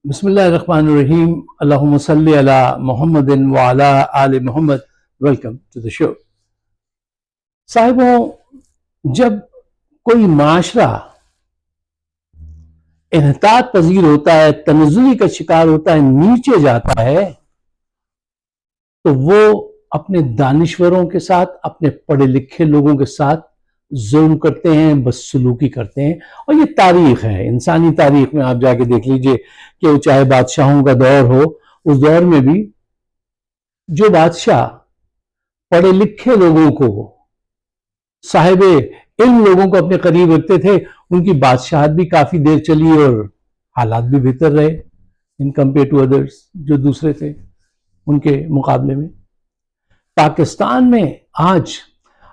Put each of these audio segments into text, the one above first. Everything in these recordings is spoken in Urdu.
بسم اللہ الرحمن الرحیم اللہم صلی علی محمد وعلی آل محمد. ویلکم ٹو دا شو. صاحبوں، جب کوئی معاشرہ انحطاط پذیر ہوتا ہے، تنزلی کا شکار ہوتا ہے، نیچے جاتا ہے، تو وہ اپنے دانشوروں کے ساتھ، اپنے پڑھے لکھے لوگوں کے ساتھ ظلم کرتے ہیں، بدسلوکی کرتے ہیں. اور یہ تاریخ ہے، انسانی تاریخ میں آپ جا کے دیکھ لیجئے کہ چاہے بادشاہوں کا دور ہو، اس دور میں بھی جو بادشاہ پڑھے لکھے لوگوں کو، صاحب علم لوگوں کو اپنے قریب رکھتے تھے، ان کی بادشاہت بھی کافی دیر چلی اور حالات بھی بہتر رہے ان کمپیئر ٹو ادرس جو دوسرے تھے ان کے مقابلے میں. پاکستان میں آج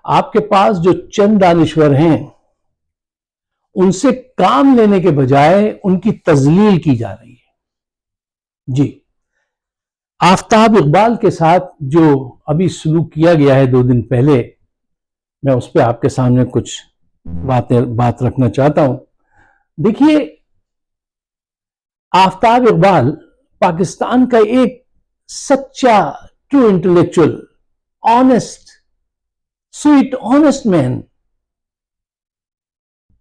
آپ کے پاس جو چند دانشور ہیں، ان سے کام لینے کے بجائے ان کی تذلیل کی جا رہی ہے. جی، آفتاب اقبال کے ساتھ جو ابھی سلوک کیا گیا ہے 2 دن پہلے، میں اس پہ آپ کے سامنے کچھ بات رکھنا چاہتا ہوں. دیکھیے، آفتاب اقبال پاکستان کا ایک سچا true intellectual, honest, sweet honest man,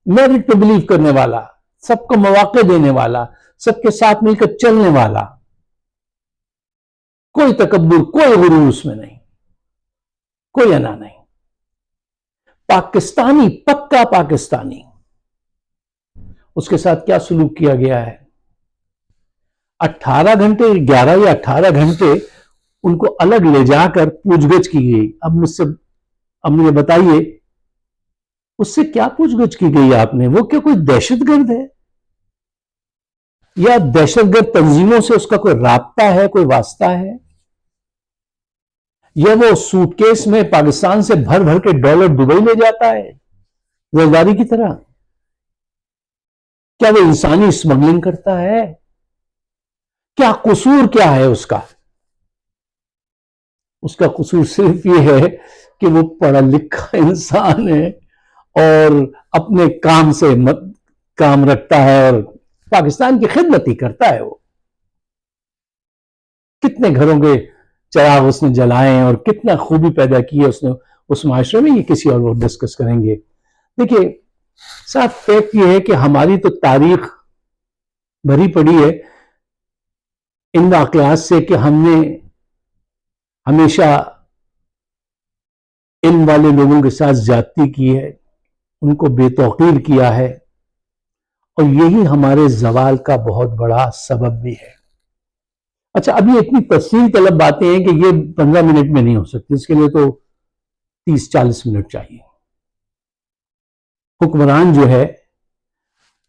merit پہ بلیو کرنے والا، سب کو مواقع دینے والا، سب کے ساتھ مل کر چلنے والا، کوئی تکبر، کوئی غرور اس میں نہیں، کوئی انا نہیں، پاکستانی، پکا پاکستانی. اس کے ساتھ کیا سلوک کیا گیا ہے؟ 18 گھنٹے، 11 یا 18 گھنٹے ان کو الگ لے جا کر پوچھ گچھ کی گئی. اب مجھے بتائیے، اس سے کیا پوچھ گچھ کی گئی آپ نے؟ وہ کیا کوئی دہشت گرد ہے؟ یا دہشت گرد تنظیموں سے اس کا کوئی رابطہ ہے، کوئی واسطہ ہے؟ یا وہ سوٹ کیس میں پاکستان سے بھر بھر کے ڈالر دبئی لے جاتا ہے زرداری کی طرح؟ کیا وہ انسانی اسمگلنگ کرتا ہے؟ کیا قصور کیا ہے اس کا؟ اس کا قصور صرف یہ ہے کہ وہ پڑھا لکھا انسان ہے اور اپنے کام سے کام رکھتا ہے اور پاکستان کی خدمت ہی کرتا ہے. وہ کتنے گھروں کے چراغ اس نے جلائے اور کتنا خوبی پیدا کی ہے اس نے اس معاشرے میں، یہ کسی اور وہ ڈسکس کریں گے. دیکھیے صاحب، فیکٹ یہ ہے کہ ہماری تو تاریخ بھری پڑی ہے ان واقعات سے کہ ہم نے ہمیشہ علم والے لوگوں کے ساتھ زیادتی کی ہے، ان کو بے توقیر کیا ہے، اور یہی ہمارے زوال کا بہت بڑا سبب بھی ہے. اچھا، اب یہ اتنی تفصیل طلب باتیں ہیں کہ یہ 15 منٹ میں نہیں ہو سکتی، اس کے لیے تو 30-40 منٹ چاہیے. حکمران جو ہے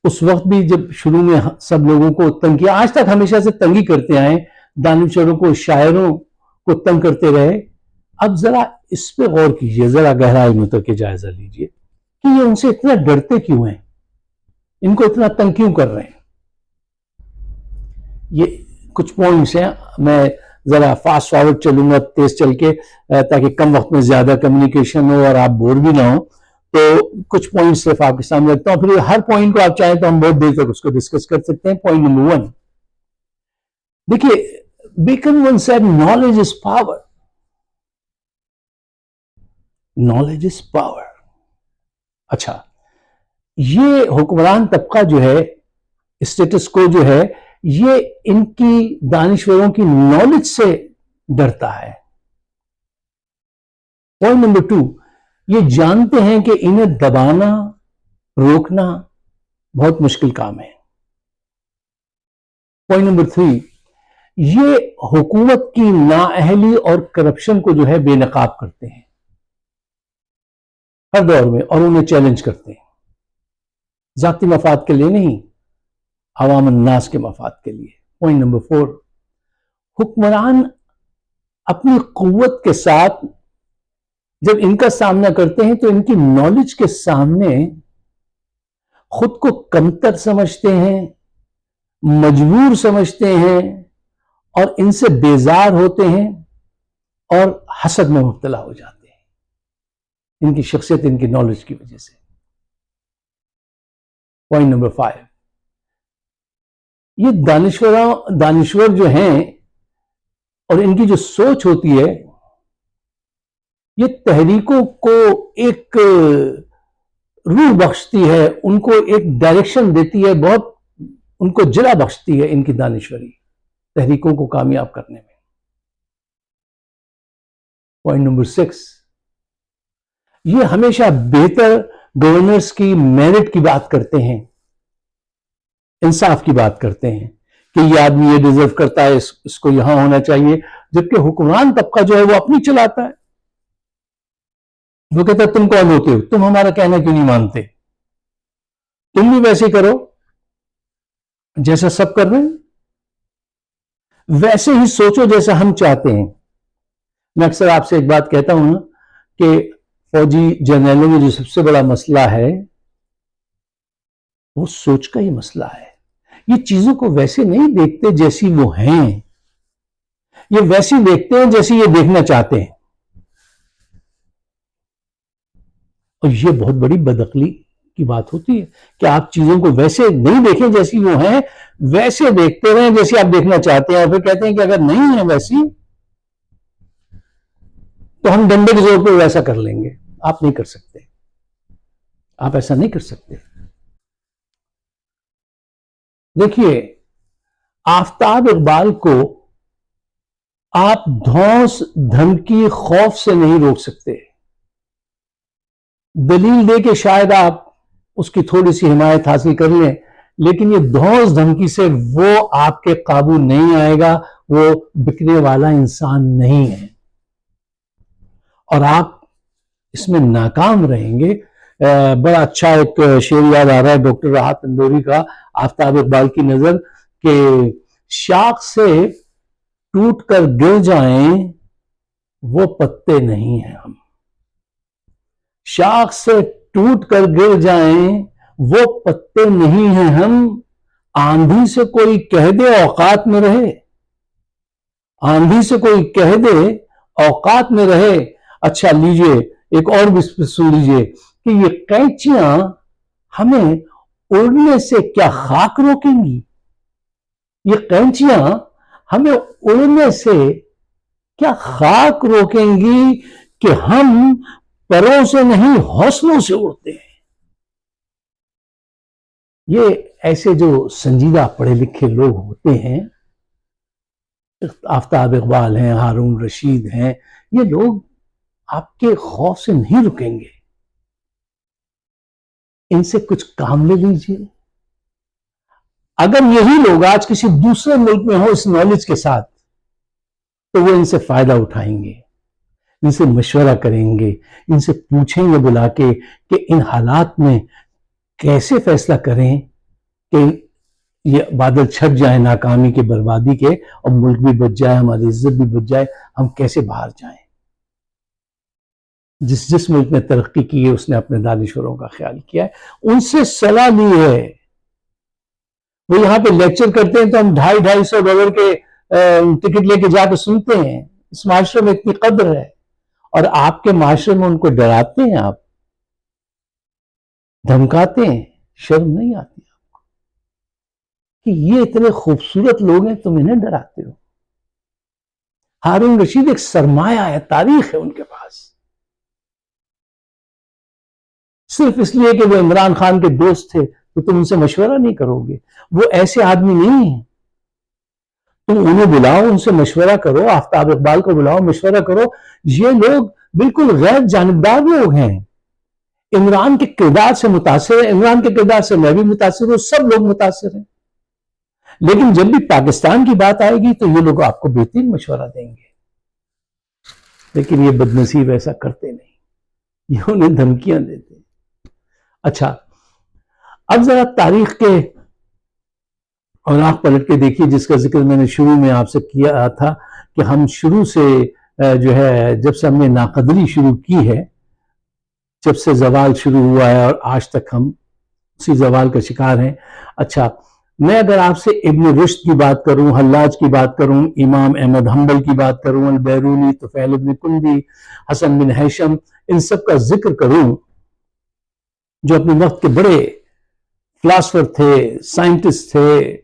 اس وقت بھی جب شروع میں سب لوگوں کو تنگ کیا، آج تک ہمیشہ سے تنگی کرتے آئے، دانشوروں کو، شاعروں کو تنگ کرتے رہے. اب ذرا اس پہ غور کیجئے، ذرا گہرائی میں اتر کے جائزہ لیجئے کہ یہ ان سے اتنا ڈرتے کیوں ہیں، ان کو اتنا تنگ کیوں کر رہے ہیں. یہ کچھ پوائنٹس ہیں، میں ذرا فاسٹ فارورڈ چلوں گا، تیز چل کے، تاکہ کم وقت میں زیادہ کمیونیکیشن ہو اور آپ بور بھی نہ ہوں. تو کچھ پوائنٹ صرف آپ کے سامنے رکھتا ہوں، پھر ہر پوائنٹ کو آپ چاہیں تو ہم بہت دیر تک اس کو ڈسکس کر سکتے ہیں. پوائنٹ نمبر 1، دیکھیے، Bacon one said knowledge is power. knowledge is power. اچھا، یہ حکمران طبقہ جو ہے، اسٹیٹس کو جو ہے، یہ ان کی دانشوروں کی نالج سے ڈرتا ہے. پوائنٹ نمبر 2، یہ جانتے ہیں کہ انہیں دبانا، روکنا بہت مشکل کام ہے. پوائنٹ نمبر 3، یہ حکومت کی نااہلی اور کرپشن کو جو ہے بے نقاب کرتے ہیں ہر دور میں، اور انہیں چیلنج کرتے ہیں، ذاتی مفاد کے لیے نہیں، عوام الناس کے مفاد کے لیے. پوائنٹ نمبر 4، حکمران اپنی قوت کے ساتھ جب ان کا سامنا کرتے ہیں تو ان کی نالج کے سامنے خود کو کمتر سمجھتے ہیں، مجبور سمجھتے ہیں، اور ان سے بیزار ہوتے ہیں اور حسد میں مبتلا ہو جاتے ہیں ان کی شخصیت، ان کی نالج کی وجہ سے. پوائنٹ نمبر 5، یہ دانشور جو ہیں اور ان کی جو سوچ ہوتی ہے یہ تحریکوں کو ایک روح بخشتی ہے، ان کو ایک ڈائریکشن دیتی ہے، بہت ان کو جلا بخشتی ہے ان کی دانشوری تحریکوں کو کامیاب کرنے میں۔ پوائنٹ نمبر 6، یہ ہمیشہ بہتر گورنرز کی میرٹ کی بات کرتے ہیں، انصاف کی بات کرتے ہیں کہ یہ آدمی یہ ڈیزرو کرتا ہے، اس کو یہاں ہونا چاہیے، جبکہ حکمران طبقہ جو ہے وہ اپنی چلاتا ہے۔ وہ کہتا ہے تم کون ہوتے ہو، تم ہمارا کہنا کیوں نہیں مانتے، تم بھی ویسے کرو جیسا سب کر رہے ہیں، ویسے ہی سوچو جیسا ہم چاہتے ہیں۔ میں اکثر آپ سے ایک بات کہتا ہوں کہ فوجی جرنیلوں میں جو سب سے بڑا مسئلہ ہے وہ سوچ کا ہی مسئلہ ہے۔ یہ چیزوں کو ویسے نہیں دیکھتے جیسی وہ ہیں، یہ ویسی دیکھتے ہیں جیسی یہ دیکھنا چاہتے ہیں، اور یہ بہت بڑی بدعقلی کی بات ہوتی ہے کہ آپ چیزوں کو ویسے نہیں دیکھیں جیسی وہ ہیں، ویسے دیکھتے رہیں جیسی آپ دیکھنا چاہتے ہیں، اور پھر کہتے ہیں کہ اگر نہیں ہے ویسی تو ہم ڈنڈے کے زور پہ ویسا کر لیں گے۔ آپ نہیں کر سکتے، آپ ایسا نہیں کر سکتے۔ دیکھیے، آفتاب اقبال کو آپ دھونس دھمکی خوف سے نہیں روک سکتے، دلیل دے کے شاید آپ اس کی تھوڑی سی حمایت حاصل کر لیں، لیکن یہ دھونس دھمکی سے وہ آپ کے قابو نہیں آئے گا، وہ بکنے والا انسان نہیں ہے، اور آپ اس میں ناکام رہیں گے۔ بڑا اچھا ایک شعر یاد آ رہا ہے ڈاکٹر راحت اندوری کا آفتاب اقبال کی نظر، کہ شاخ سے ٹوٹ کر گر جائیں وہ پتے نہیں ہیں ہم، شاخ سے ٹوٹ کر گر جائیں وہ پتے نہیں ہیں ہم، آندھی سے کوئی کہہ دے اوقات میں رہے، آندھی سے کوئی کہہ دے اوقات میں رہے۔ اچھا لیجئے ایک اور بھی سن لیجئے کہ یہ قینچیاں ہمیں اڑنے سے کیا خاک روکیں گی، یہ قینچیاں ہمیں اڑنے سے کیا خاک روکیں گی کہ ہم پروں سے نہیں حوصلوں سے اڑتے ہیں۔ یہ ایسے جو سنجیدہ پڑھے لکھے لوگ ہوتے ہیں، آفتاب اقبال ہیں، ہارون رشید ہیں، یہ لوگ آپ کے خوف سے نہیں رکیں گے، ان سے کچھ کام لے لیجئے۔ اگر یہی لوگ آج کسی دوسرے ملک میں ہوں اس نالج کے ساتھ تو وہ ان سے فائدہ اٹھائیں گے، ان سے مشورہ کریں گے، ان سے پوچھیں گے بلا کے کہ ان حالات میں کیسے فیصلہ کریں کہ یہ بادل چھٹ جائیں ناکامی کے، بربادی کے، اور ملک بھی بچ جائے، ہماری عزت بھی بچ جائے، ہم کیسے باہر جائیں۔ جس ملک نے ترقی کی ہے اس نے اپنے دانشوروں کا خیال کیا ہے، ان سے صلاح لی ہے۔ وہ یہاں پہ لیکچر کرتے ہیں تو ہم $250 کے ٹکٹ لے کے جا کے سنتے ہیں۔ اس معاشرے میں اتنی قدر ہے، اور آپ کے معاشرے میں ان کو ڈراتے ہیں، آپ دھمکاتے ہیں، شرم نہیں آتی آپ کو کہ یہ اتنے خوبصورت لوگ ہیں تم انہیں ڈراتے ہو۔ ہارون رشید ایک سرمایہ ہے، تاریخ ہے ان کے پاس، صرف اس لیے کہ وہ عمران خان کے دوست تھے تو تم ان سے مشورہ نہیں کرو گے۔ وہ ایسے آدمی نہیں ہیں، تم انہیں بلاؤ، ان سے مشورہ کرو، آفتاب اقبال کو بلاؤ، مشورہ کرو۔ یہ لوگ بالکل غیر جانبدار لوگ ہیں، عمران کے کردار سے متاثر ہیں، عمران کے کردار سے میں بھی متاثر ہوں، سب لوگ متاثر ہیں، لیکن جب بھی پاکستان کی بات آئے گی تو یہ لوگ آپ کو بہترین مشورہ دیں گے، لیکن یہ بدنصیب ایسا کرتے نہیں، یہ انہیں دھمکیاں دیتے ہیں۔ اچھا، اب ذرا تاریخ کے اور آنکھ پلٹ کے دیکھیے، جس کا ذکر میں نے شروع میں آپ سے کیا تھا کہ ہم شروع سے جو ہے جب سے ہم نے ناقدری شروع کی ہے، جب سے زوال شروع ہوا ہے اور آج تک ہم اسی زوال کا شکار ہیں۔ اچھا، میں اگر آپ سے ابن رشد کی بات کروں، حلاج کی بات کروں، امام احمد حنبل کی بات کروں، البیرونی، طفیل ابن کندی، حسن بن ہیثم، ان سب کا ذکر کروں جو اپنے وقت کے بڑے فلاسفر تھے، سائنٹسٹ تھے،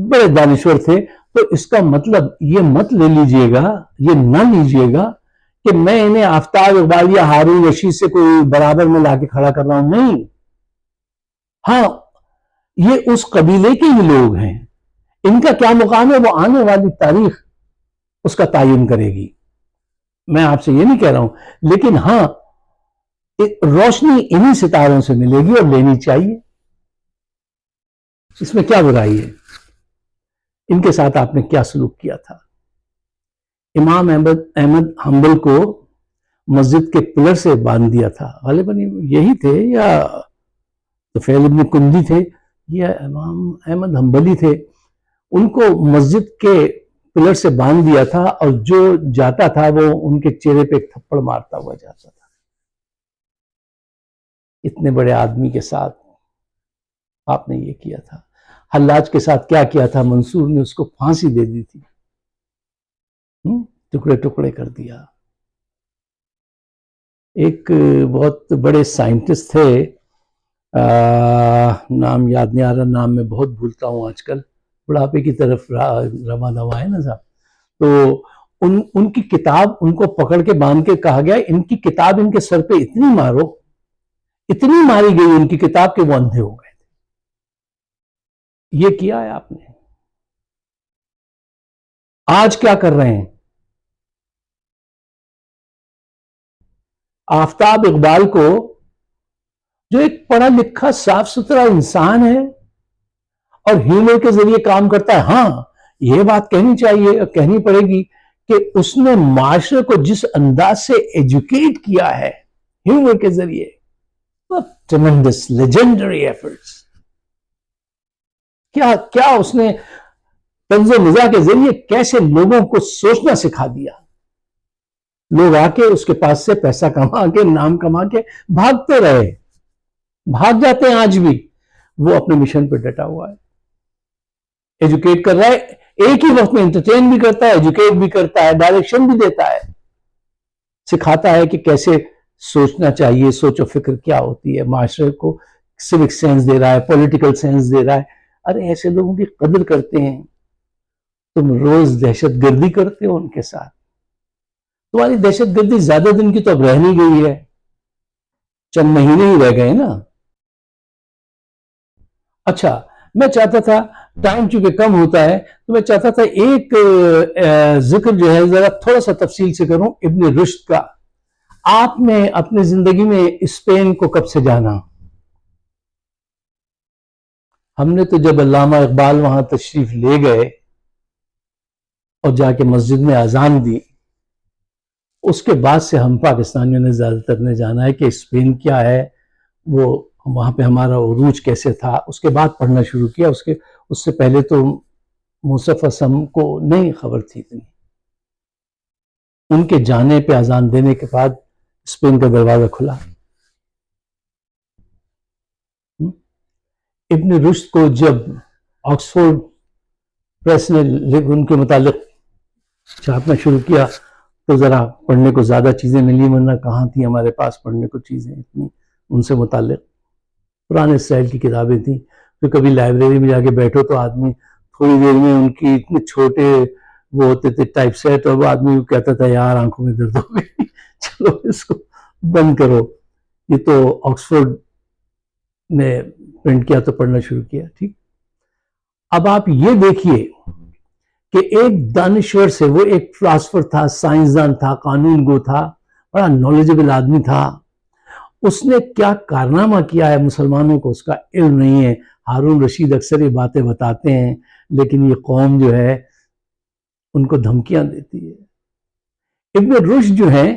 بڑے دانشور تھے. تو اس کا مطلب یہ مت لے لیجئے گا, یہ نہ لیجئے گا کہ میں انہیں آفتاب اقبال یا ہارون رشید سے کوئی برابر میں لا کے کھڑا کر رہا ہوں. نہیں, ہاں یہ اس قبیلے کے ہی لوگ ہیں, ان کا کیا مقام ہے وہ آنے والی تاریخ اس کا تعین کرے گی. میں آپ سے یہ نہیں کہہ رہا ہوں, لیکن ہاں روشنی انہی ستاروں سے ملے گی اور لینی چاہیے. اس میں کیا برائی ہے؟ ان کے ساتھ آپ نے کیا سلوک کیا تھا؟ امام احمد حنبل کو مسجد کے پلر سے باندھ دیا تھا, غالباً یہی تھے یا طفیل ابن کندی تھے یا امام احمد حنبلی تھے. ان کو مسجد کے پلر سے باندھ دیا تھا اور جو جاتا تھا وہ ان کے چہرے پہ ایک تھپڑ مارتا ہوا جاتا تھا. اتنے بڑے آدمی کے ساتھ آپ نے یہ کیا تھا. حلاج کے ساتھ کیا کیا تھا؟ منصور نے اس کو پھانسی دے دی تھی, ٹکڑے ٹکڑے کر دیا. ایک بہت بڑے سائنٹسٹ تھے, نام یاد نہیں آ رہا, نام میں بہت بھولتا ہوں آج کل, بڑھاپے کی طرف رواں دوا ہے نا صاحب. تو ان کی کتاب ان کو پکڑ کے باندھ کے کہا گیا ان کی کتاب ان کے سر پہ اتنی مارو, اتنی ماری گئی ان کی کتاب کہ وہ اندھے ہو گئے تھے. یہ کیا ہے آپ نے. آج کیا کر رہے ہیں؟ آفتاب اقبال کو, جو ایک پڑھا لکھا صاف ستھرا انسان ہے اور ہیومر کے ذریعے کام کرتا ہے, ہاں یہ بات کہنی چاہیے, کہنی پڑے گی کہ اس نے معاشرے کو جس انداز سے ایجوکیٹ کیا ہے ہیومر کے ذریعے, tremendous legendary efforts. کیا اس نے طنز و مزاح کے ذریعے کیسے لوگوں کو سوچنا سکھا دیا. لوگ آ کے اس کے پاس سے پیسہ کما کے, نام کما کے بھاگتے رہے, بھاگ جاتے ہیں آج بھی. وہ اپنے مشن پہ ڈٹا ہوا ہے, ایجوکیٹ کر رہا ہے, ایک ہی وقت میں انٹرٹین بھی کرتا ہے, ایجوکیٹ بھی کرتا ہے, ڈائریکشن بھی دیتا ہے, سکھاتا ہے کہ کیسے سوچنا چاہیے, سوچ و فکر کیا ہوتی ہے, معاشرے کو سوک سینس دے رہا ہے, پولیٹیکل سینس دے رہا ہے. ارے ایسے لوگوں کی قدر کرتے ہیں. تم روز دہشت گردی کرتے ہو ان کے ساتھ. تمہاری دہشت گردی زیادہ دن کی تو اب رہ نہیں گئی ہے, چند مہینے ہی رہ گئے نا. اچھا, میں چاہتا تھا, ٹائم چونکہ کم ہوتا ہے تو میں چاہتا تھا ایک ذکر جو ہے ذرا تھوڑا سا تفصیل سے کروں ابن رشد کا. آپ نے اپنی زندگی میں اسپین کو کب سے جانا؟ ہم نے تو جب علامہ اقبال وہاں تشریف لے گئے اور جا کے مسجد میں اذان دی, اس کے بعد سے ہم پاکستانیوں نے زیادہ تر نے جانا ہے کہ اسپین کیا ہے, وہ وہاں پہ ہمارا عروج کیسے تھا, اس کے بعد پڑھنا شروع کیا. اس سے پہلے تو مصطفی اسم کو نہیں خبر تھی اتنی. ان کے جانے پہ اذان دینے کے بعد اسپین کا دروازہ کھلا. ابن رشد کو جب آکسفورڈ پریس نے ان کے متعلق چھاپنا شروع کیا تو ذرا پڑھنے کو زیادہ چیزیں ملی, ورنہ کہاں تھی ہمارے پاس پڑھنے کو چیزیں اتنی. ان سے متعلق پرانے اسٹائل کی کتابیں تھیں, تو کبھی لائبریری میں جا کے بیٹھو تو آدمی تھوڑی دیر میں ان کی اتنے چھوٹے وہ ہوتے تھے ٹائپ سیٹ, اور وہ آدمی کہتا تھا یار آنکھوں میں درد ہو گئی, چلو اس کو بند کرو. یہ تو آکسفورڈ نے پرنٹ کیا تو پڑھنا شروع کیا. ٹھیک, اب آپ یہ دیکھیے کہ ایک دانشور سے, وہ ایک فلاسفر تھا, سائنسدان تھا, قانون گو تھا, بڑا نالجبل آدمی تھا, اس نے کیا کارنامہ کیا ہے مسلمانوں کو اس کا علم نہیں ہے. ہارون رشید اکثر یہ باتیں بتاتے ہیں, لیکن یہ قوم جو ہے ان کو دھمکیاں دیتی ہے. ابن رشد جو ہے,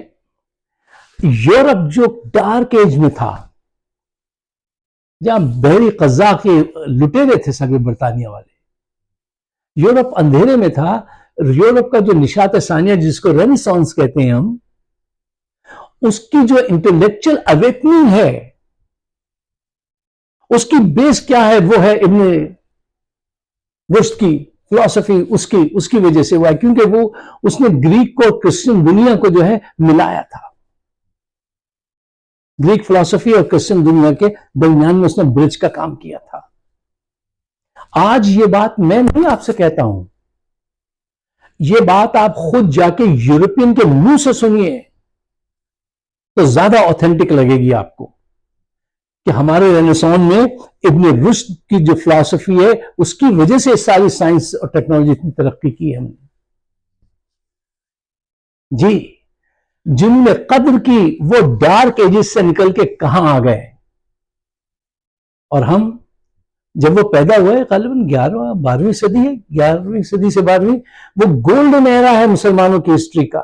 یورپ جو ڈارک ایج میں تھا, جہاں بحری قزاق کے لٹیرے تھے سگے برطانیہ والے, یورپ اندھیرے میں تھا. یورپ کا جو نشاط ثانیہ جس کو رینیسانس کہتے ہیں ہم, اس کی جو انٹلیکچل اویکننگ ہے, اس کی بیس کیا ہے, وہ ہے ابن رشد کی فلسفی. اس کی وجہ سے ہوا ہے, کیونکہ وہ اس نے گریک کو کرسچن دنیا کو جو ہے ملایا تھا. گریک فلسفی اور کرسچن دنیا کے درمیان میں اس نے برج کا کام کیا تھا. آج یہ بات میں نہیں آپ سے کہتا ہوں، یہ بات آپ خود جا کے یورپین کے منہ سے سنیے تو زیادہ آتھینٹک لگے گی آپ کو کہ ہمارے رینیسان میں ابن رشد کی جو فلسفی ہے اس کی وجہ سے ساری سائنس اور ٹیکنالوجی اتنی ترقی کی ہے ہم نے. جی، جن میں قدر کی وہ ڈارک ایجز سے نکل کے کہاں آ گئے، اور ہم جب وہ پیدا ہوئے غالباً 12ویں صدی ہے، 11ویں صدی سے 12ویں، وہ گولڈن ایرا ہے مسلمانوں کی ہسٹری کا.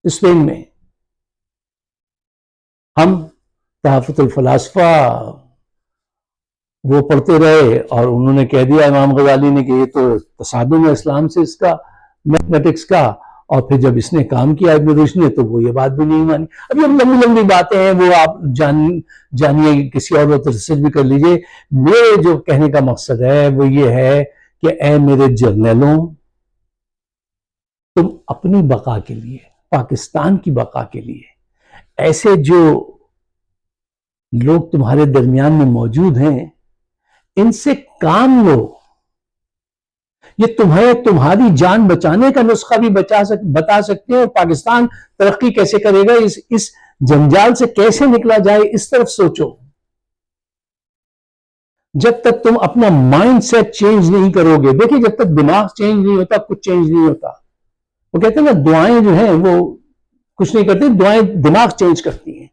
اسپین میں ہم تحفۃ الفلاسفہ وہ پڑھتے رہے اور انہوں نے کہہ دیا امام غزالی نے کہ یہ تو تصادم ہے اسلام سے، اس کا میتھمیٹکس کا، اور پھر جب اس نے کام کیا ابن رشد نے تو وہ یہ بات بھی نہیں مانی. اب یہ لمبی لمبی باتیں ہیں، وہ آپ جانیے، کسی اور وقت ریسرچ بھی کر لیجئے. میرے جو کہنے کا مقصد ہے وہ یہ ہے کہ اے میرے جرنیلوں، تم اپنی بقا کے لیے، پاکستان کی بقا کے لیے ایسے جو لوگ تمہارے درمیان میں موجود ہیں ان سے کام لو. یہ تمہاری جان بچانے کا نسخہ بھی بتا سکتے ہیں، اور پاکستان ترقی کیسے کرے گا، اس جنجال سے کیسے نکلا جائے اس طرف سوچو. جب تک تم اپنا مائنڈ سیٹ چینج نہیں کرو گے، دیکھیں جب تک دماغ چینج نہیں ہوتا کچھ چینج نہیں ہوتا. وہ کہتے ہیں نا دعائیں جو ہیں وہ کچھ نہیں کرتی، دعائیں دماغ چینج کرتی ہیں.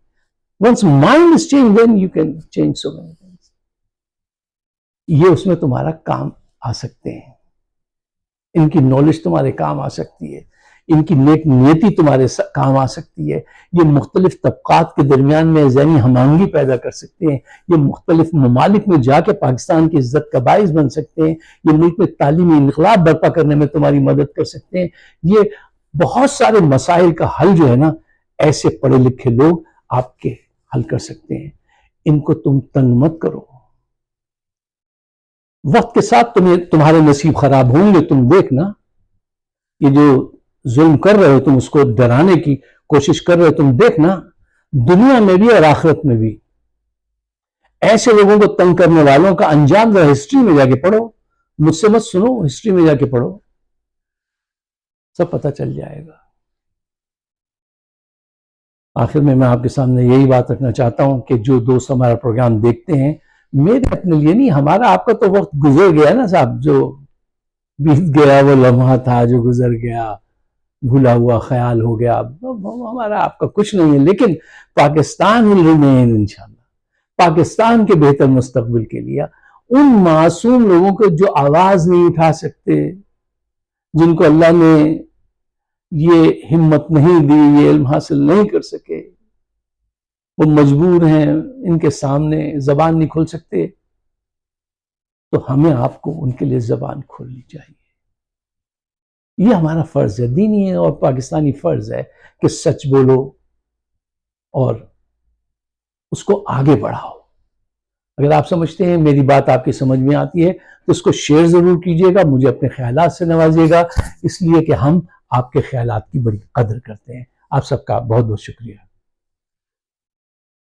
once mind is changed then you can change so many things. یہ اس میں تمہارا کام آ سکتے ہیں، ان کی نالج تمہارے کام آ سکتی ہے، ان کی نیک نیتی تمہارے کام آ سکتی ہے. یہ مختلف طبقات کے درمیان میں ذہنی ہم آہنگی پیدا کر سکتے ہیں. یہ مختلف ممالک میں جا کے پاکستان کی عزت کا باعث بن سکتے ہیں. یہ ملک میں تعلیمی انقلاب برپا کرنے میں تمہاری مدد کر سکتے ہیں. یہ بہت سارے مسائل کا حل جو ہے نا ایسے پڑھے لکھے لوگ آپ کے حل کر سکتے ہیں. ان کو تم تنگ مت کرو. وقت کے ساتھ تمہارے نصیب خراب ہوں گے. تم دیکھنا یہ جو ظلم کر رہے ہو تم اس کو ڈرانے کی کوشش کر رہے ہو، تم دیکھنا دنیا میں بھی اور آخرت میں بھی ایسے لوگوں کو تنگ کرنے والوں کا انجام ذرا ہسٹری میں جا کے پڑھو. مجھ سے مت سنو، ہسٹری میں جا کے پڑھو، سب پتہ چل جائے گا. آخر میں آپ کے سامنے یہی بات رکھنا چاہتا ہوں کہ جو دوست ہمارا پروگرام دیکھتے ہیں، میرے اپنے لیے نہیں، ہمارا آپ کا تو وقت گزر گیا نا صاحب، جو بیت گیا وہ لمحہ تھا جو گزر گیا، بھولا ہوا خیال ہو گیا. ہمارا آپ کا کچھ نہیں ہے، لیکن پاکستان will remain انشاءاللہ. پاکستان کے بہتر مستقبل کے لیے ان معصوم لوگوں کو جو آواز نہیں اٹھا سکتے، جن کو اللہ نے یہ ہمت نہیں دی، یہ علم حاصل نہیں کر سکے، وہ مجبور ہیں، ان کے سامنے زبان نہیں کھول سکتے، تو ہمیں آپ کو ان کے لیے زبان کھولنی چاہیے. یہ ہمارا فرض ہے، دینی اور پاکستانی فرض ہے کہ سچ بولو اور اس کو آگے بڑھاؤ. اگر آپ سمجھتے ہیں میری بات آپ کی سمجھ میں آتی ہے تو اس کو شیئر ضرور کیجئے گا، مجھے اپنے خیالات سے نوازیے گا، اس لیے کہ ہم آپ کے خیالات کی بڑی قدر کرتے ہیں. آپ سب کا بہت بہت شکریہ.